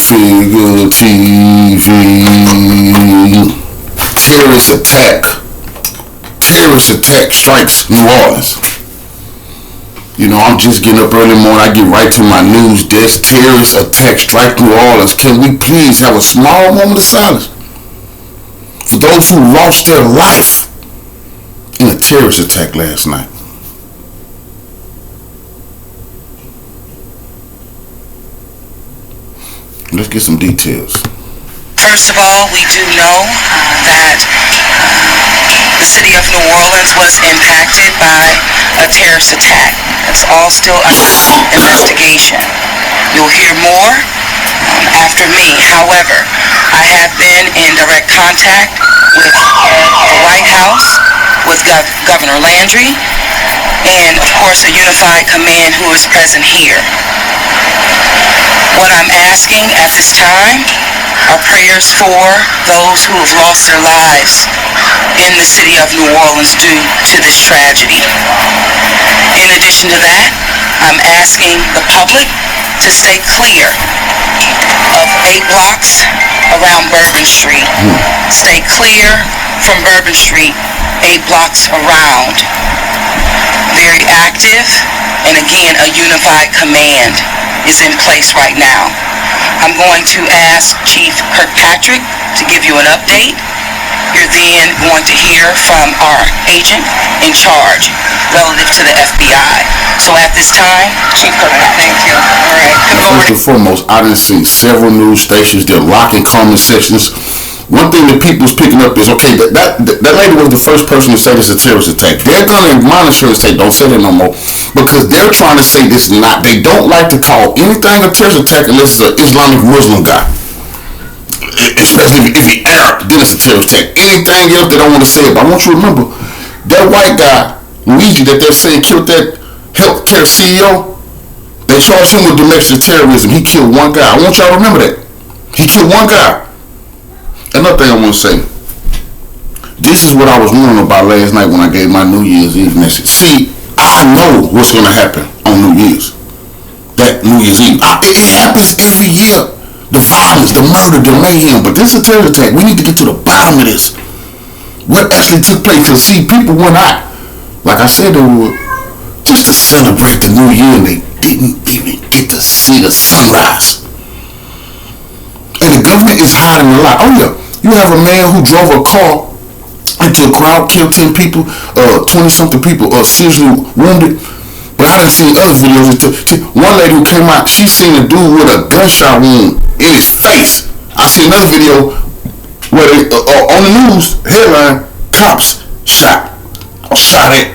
Figure TV. Terrorist attack. Terrorist attack strikes New Orleans. You know, I'm just getting up early morning. I get right to my news desk. Terrorist attack strike New Orleans. Can we please have a small moment of silence for those who lost their life in a terrorist attack last night? Let's get some details. First of all, we do know that the city of New Orleans was impacted by a terrorist attack. It's all still under investigation. You'll hear more after me. However, I have been in direct contact with the White House, with Governor Landry, and of course a unified command who is present here. What I'm asking at this time are prayers for those who have lost their lives in the city of New Orleans due to this tragedy. In addition to that, I'm asking the public to stay clear of 8 blocks around Bourbon Street. Stay clear from Bourbon Street, 8 blocks around. Very active, and again, a unified command is in place right now. I'm going to ask Chief Kirkpatrick to give you an update. You're then going to hear from our agent in charge relative to the FBI. So at this time, Chief Kirkpatrick, thank you. All right, good morning. First and foremost, I done seen several news stations. They're locking comment sections. One thing that people's picking up is, okay, that lady was the first person to say this is a terrorist attack. They're going to monitor and say, don't say that no more, because they're trying to say this is not. They don't like to call anything a terrorist attack unless it's an Islamic Muslim guy. Especially if he Arab, then it's a terrorist attack. Anything else they don't want to say it. But I want you to remember, that white guy, Luigi, that they're saying killed that healthcare CEO, they charged him with domestic terrorism. He killed one guy. I want y'all to remember that. He killed one guy. Another thing I want to say, this is what I was wondering about last night when I gave my New Year's Eve message. See, I know what's going to happen on New Year's. That New Year's Eve. It happens every year. The violence, the murder, the mayhem. But this is a terrorist attack. We need to get to the bottom of this. What actually took place? Because see, people went out, like I said, they were just to celebrate the New Year, and they didn't even get to see the sunrise. And the government is hiding a lot. Oh yeah, you have a man who drove a car into a crowd, killed 10 people, 20-something people, seriously wounded. But I done seen other videos. One lady who came out, she seen a dude with a gunshot wound in his face. I seen another video where they, on the news headline, cops shot at.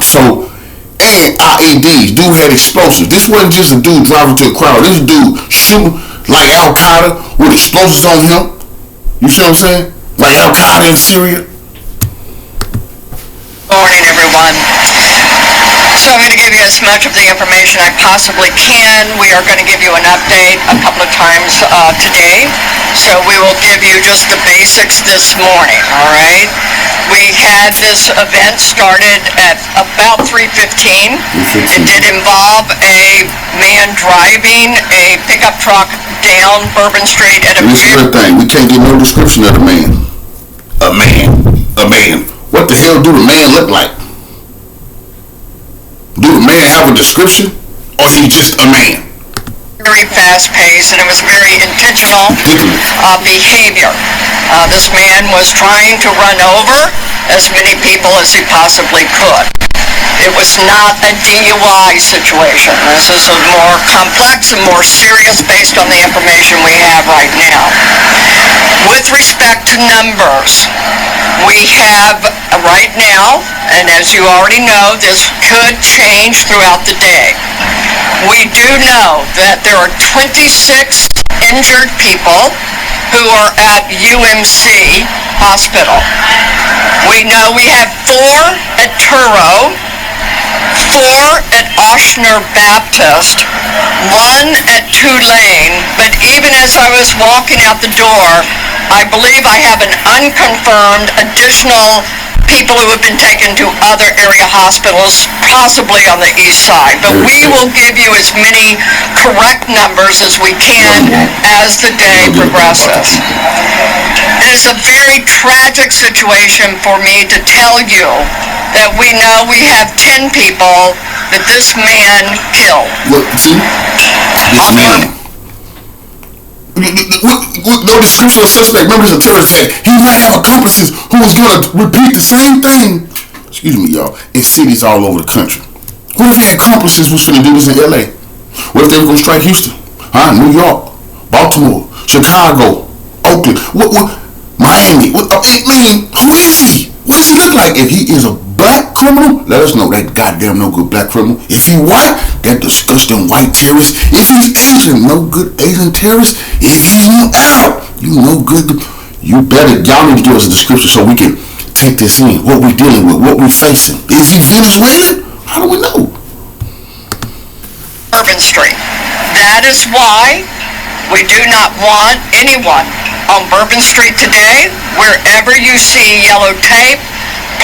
So, and IEDs, dude had explosives. This wasn't just a dude driving to a crowd. This dude shooting like Al Qaeda with explosives on him. You see what I'm saying? Like Al Qaeda in Syria. Morning, everyone. So I'm going to give you as much of the information I possibly can. We are going to give you an update a couple of times today. So we will give you just the basics this morning, all right? We had this event started at about 3:15. It did involve a man driving a pickup truck down Bourbon Street at a... And this is the thing. We can't get no description of the man. A man. What the hell do the man look like? Do the man have a description, or he just a man? Very fast paced, and it was very intentional behavior. This man was trying to run over as many people as he possibly could. It was not a DUI situation. This is a more complex and more serious based on the information we have right now. With respect to numbers, we have right now, and as you already know, this could change throughout the day. We do know that there are 26 injured people who are at UMC Hospital. We know we have 4 at Turo, 4 at Oshner Baptist, 1 at Tulane, but even as I was walking out the door, I believe I have an unconfirmed additional people who have been taken to other area hospitals, possibly on the east side. But we will give you as many correct numbers as we can as the day progresses. It is a very tragic situation for me to tell you that we know we have 10 people that this man killed. Look, see? This man. No description of suspect. Remember, it's a terrorist attack. He might have accomplices who was going to repeat the same thing, excuse me, y'all, in cities all over the country. What if the accomplices was going to do this in LA? What if they were going to strike Houston? New York, Baltimore, Chicago, Oakland, Miami? Who is he? What does he look like? If he is a black criminal, let us know. That goddamn no good black criminal. If he white, that disgusting white terrorist. If he's Asian, no good Asian terrorist. If he's Arab, you no good. You better, y'all need to give us a description so we can take this in. What we dealing with, what we facing. Is he Venezuelan? How do we know? Bourbon Street. That is why we do not want anyone on Bourbon Street today. Wherever you see yellow tape,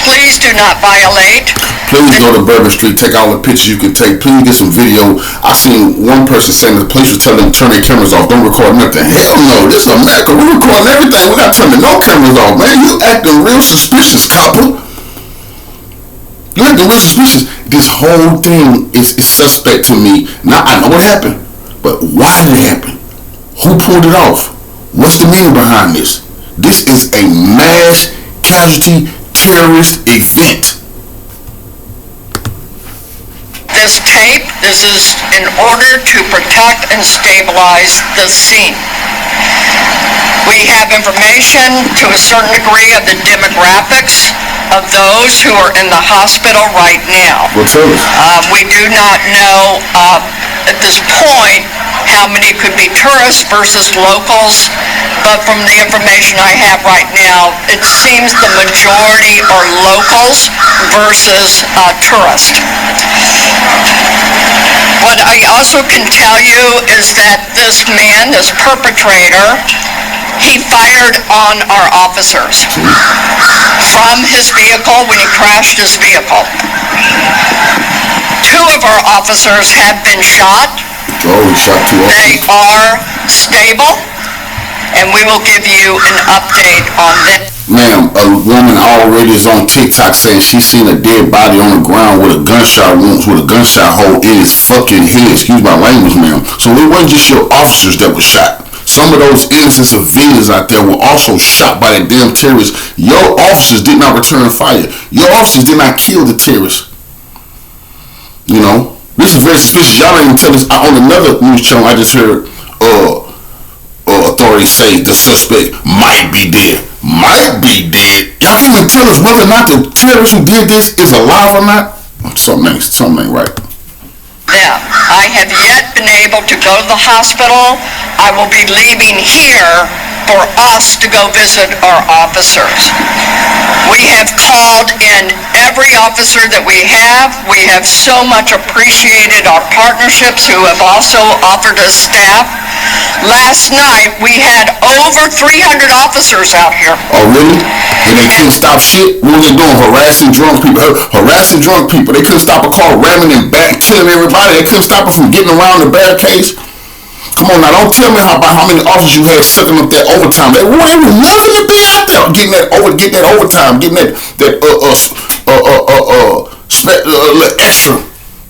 please do not violate. Please go to Bourbon Street, take all the pictures you can take. Please get some video. I seen one person saying the police was telling them to turn their cameras off. Don't record nothing. Hell no, this is America. We're recording everything. We got to turn the no cameras off, man. You acting real suspicious, copper. You acting real suspicious. This whole thing is suspect to me. Now, I know what happened, but why did it happen? Who pulled it off? What's the meaning behind this? This is a mass casualty terrorist event. This tape, this is in order to protect and stabilize the scene. We have information to a certain degree of the demographics of those who are in the hospital right now. We do not know at this point how many could be tourists versus locals, but from the information I have right now, it seems the majority are locals versus tourists. What I also can tell you is that this man, this perpetrator, he fired on our officers from his vehicle when he crashed his vehicle. 2 of our officers have been shot. They are stable, and we will give you an update on that. Ma'am, a woman already is on TikTok saying she seen a dead body on the ground with a gunshot wound, with a gunshot hole in his fucking head. Excuse my language, ma'am. So it wasn't just your officers that were shot. Some of those innocent civilians out there were also shot by the damn terrorists. Your officers did not return fire. Your officers did not kill the terrorists. You know, this is very suspicious. Y'all ain't even tell us. On another news channel, I just heard authorities say the suspect might be dead. Might be dead. Y'all can't even tell us whether or not the terrorist who did this is alive or not. Something ain't right. Now, I have yet been able to go to the hospital. I will be leaving here for us to go visit our officers. We have called in every officer that we have. We have so much appreciated our partnerships who have also offered us staff. Last night, we had over 300 officers out here. Oh, really? And they couldn't stop shit? What were they doing? Harassing drunk people. They couldn't stop a car ramming and killing everybody. They couldn't stop them from getting around the barricades. Come on now, don't tell me about how many officers you had sucking up that overtime. They weren't even nothing to be out there getting that overtime, getting that extra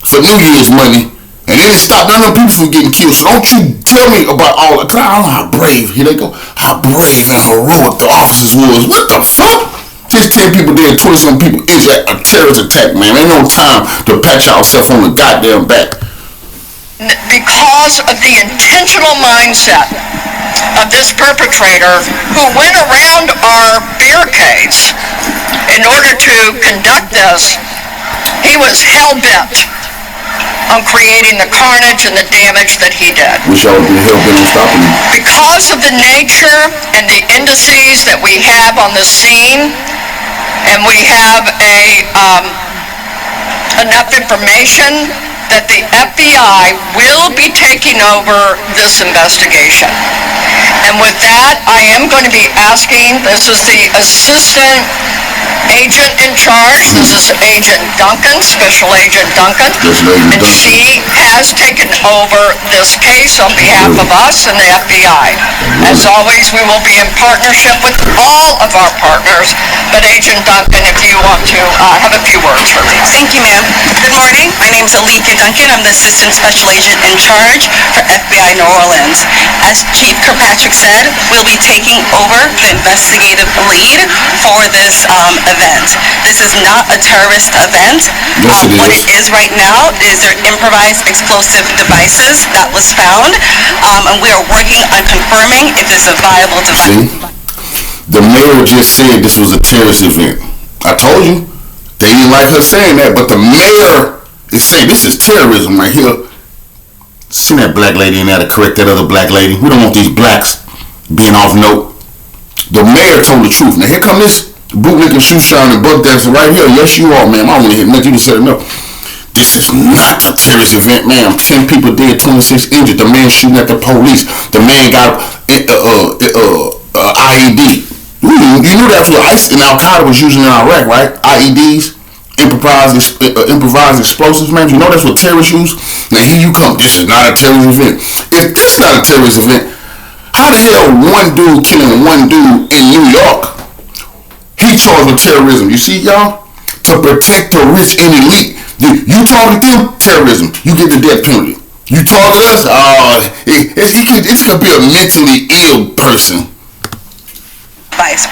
for New Year's money. And they didn't stop none of them people from getting killed. So don't you tell me about all the time. I don't know how brave, here they go, how brave and heroic the officers was. What the fuck? Just 10 people dead, 20-some people is a terrorist attack, man. Ain't no time to pat yourself on the goddamn back. Because of the intentional mindset of this perpetrator who went around our barricades in order to conduct this, he was hell-bent on creating the carnage and the damage that he did. Wish I would be hell-bent on stopping him. Because of the nature and the indices that we have on the scene, and we have enough information that the FBI will be taking over this investigation. And with that, I am going to be asking, this is the Assistant agent in charge. This is Agent Duncan, Special Agent Duncan. And she has taken over this case on behalf of us and the FBI. As always, we will be in partnership with all of our partners. But Agent Duncan, if you want to have a few words for me. Thank you, ma'am. Good morning. My name is Alethea Duncan. I'm the Assistant Special Agent in charge for FBI New Orleans. As Chief Kirkpatrick said, we'll be taking over the investigative lead for this event. This is not a terrorist event. Yes, What it is right now is their improvised explosive devices that was found, and we are working on confirming if it's a viable device. See, the mayor just said this was a terrorist event. I told you, they didn't like her saying that, but the mayor is saying this is terrorism right here. See that black lady in there to correct that other black lady? We don't want these blacks being off note. The mayor told the truth. Now here come this bootlicking, shoe shining, buck dancer right here. Yes, you are, ma'am. I don't want to hit nothing. You said enough. This is not a terrorist event, ma'am. 10 people dead, 26 injured. The man shooting at the police. The man got IED. You knew that's what ICE and Al Qaeda was using in Iraq, right? IEDs, improvised explosives, man. You know that's what terrorists use. Now here you come. This is not a terrorist event. If this is not a terrorist event, how the hell one dude killing one dude in New York? He charged with terrorism. You see, y'all? To protect the rich and elite. You target them, terrorism. You get the death penalty. You target us, it could be a mentally ill person.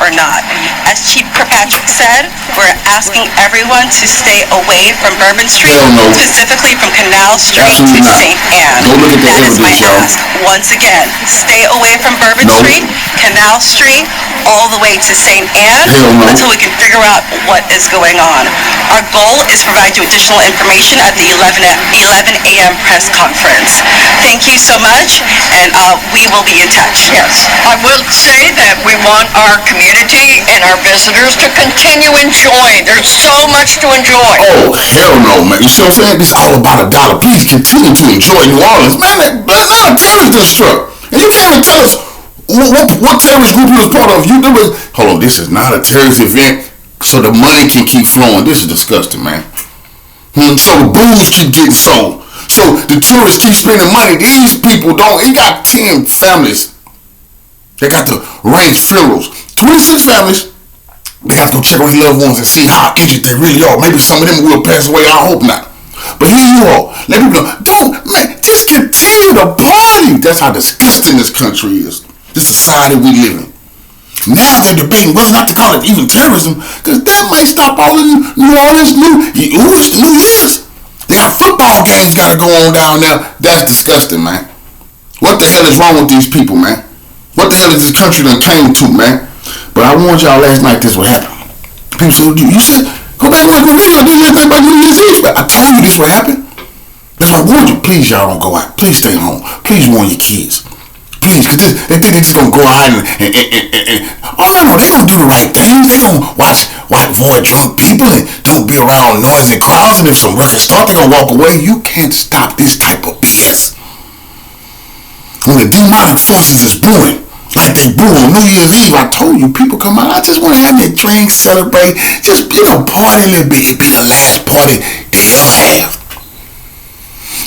Or not. As Chief Kirkpatrick said, we're asking everyone to stay away from Bourbon Street, specifically from Canal Street Absolutely to not. St. Anne. Go look at the That is my evidence, y'all. ask. Once again, stay away from Bourbon Street, Canal Street, all the way to St. Anne until we can figure out what is going on. Our goal is to provide you additional information at the 11 a.m. press conference. Thank you so much, and we will be in touch. Yes, I will say that we want our community and our visitors to continue enjoying. There's so much to enjoy. Oh, hell no, man. You see what I'm saying? This is all about $1. Please continue to enjoy New Orleans. Man, that's not a terrorist that struck. And you can't even tell us what terrorist group you was part of. Hold on, this is not a terrorist event, so the money can keep flowing. This is disgusting, man. So the booze keep getting sold. So the tourists keep spending money. These people don't. They got 10 families. They got to arrange funerals. 26 families. They have to go check on their loved ones and see how injured they really are. Maybe some of them will pass away. I hope not. But here you are. Let people know. Don't, man, just continue to party. That's how disgusting this country is. This society we live in. Now they're debating whether or not to call it even terrorism, because that might stop all the New Orleans New Year's. They got football games got to go on down there. That's disgusting, man. What the hell is wrong with these people, man? What the hell is this country done came to, man? But I warned y'all last night this would happen. People said, you said, go back and watch the video. I didn't last night about New Year's Eve. I told you this would happen. That's why I warned you. Please, y'all don't go out. Please stay home. Please warn your kids. Please, because they think they're just going to go out and oh, no, they don't do the right thing. They don't avoid drunk people and don't be around noisy crowds. And if some ruckus start, they're going to walk away. You can't stop this type of BS. When the demonic forces is brewing, like they brew on New Year's Eve, I told you, people come out, I just want to have me a drink, celebrate, just, party a little bit. It'll be the last party they ever have.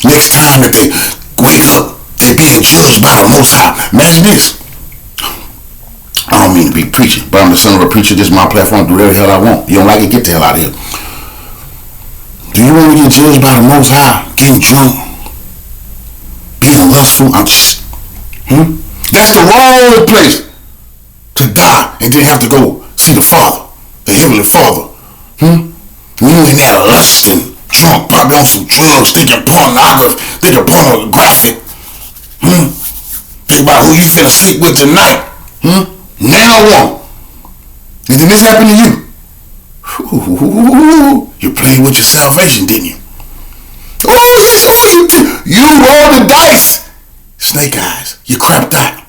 Next time that they wake up, they being judged by the Most High. Imagine this. I don't mean to be preaching, but I'm the son of a preacher. This is my platform. Do whatever the hell I want. You don't like it, get the hell out of here. Do you want to get judged by the Most High? Getting drunk? Being lustful? That's the wrong place to die and then have to go see the Father, the Heavenly Father. When you in there lusting, drunk, probably on some drugs, thinking pornographic. Think about who you finna sleep with tonight. Man or woman. And then this happened to you. You played with your salvation, didn't you? Oh, yes, you did. You rolled the dice. Snake eyes. You crapped out.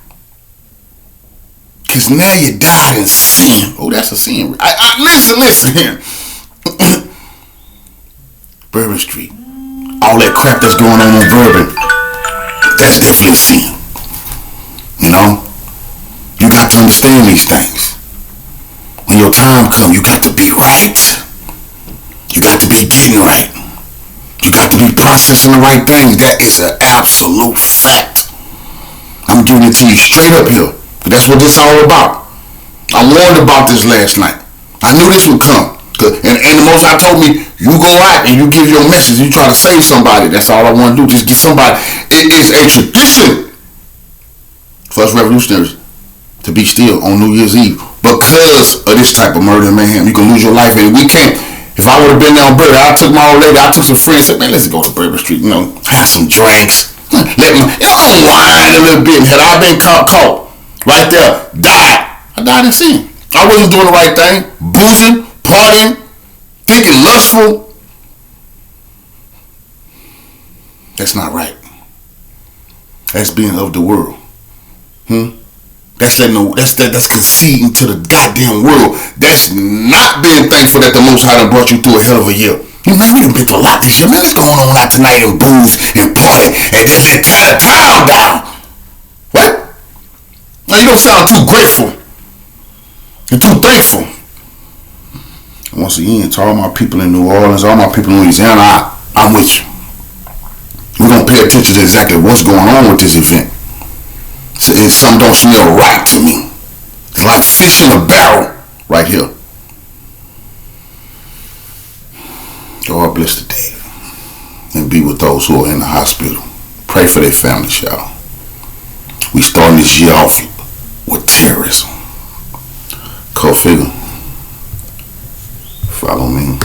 Because now you died in sin. Oh, that's a sin. Listen here. Bourbon Street. All that crap that's going on in Bourbon. That's definitely a sin. You got to understand these things. after your time come, you got to be right. You got to be getting right. You got to be processing the right things. That is an absolute fact. I'm giving it to you straight up here. That's what this all about. I warned about this last night. I knew this would come. And the Most High told me, you go out and you give your message. You try to save somebody. That's all I want to do. Just get somebody. It is a tradition for us revolutionaries to be still on New Year's Eve because of this type of murder and mayhem. You can lose your life, and we can't. If I would have been there on Bourbon, I took my old lady, I took some friends, said, man, let's go to Bourbon Street, have some drinks, let me unwind a little bit. And had I been caught right there, died. I died in sin. I wasn't doing the right thing, boozing, partying, thinking lustful. That's not right. That's being of the world. That's that's conceding to the goddamn world. That's not being thankful that the Most High done brought you through a hell of a year. Man, we done been through a lot this year. Man, let's go on out tonight and booze and party and just tear the town down. What? Now you don't sound too grateful. You're too thankful. And once again, to all my people in New Orleans, all my people in Louisiana, I'm with you. We're gonna pay attention to exactly what's going on with this event. Something don't smell right to me. It's like fish in a barrel right here. God bless the dead and be with those who are in the hospital. Pray for their families, y'all. We starting this year off with terrorism. Go figure. Follow me.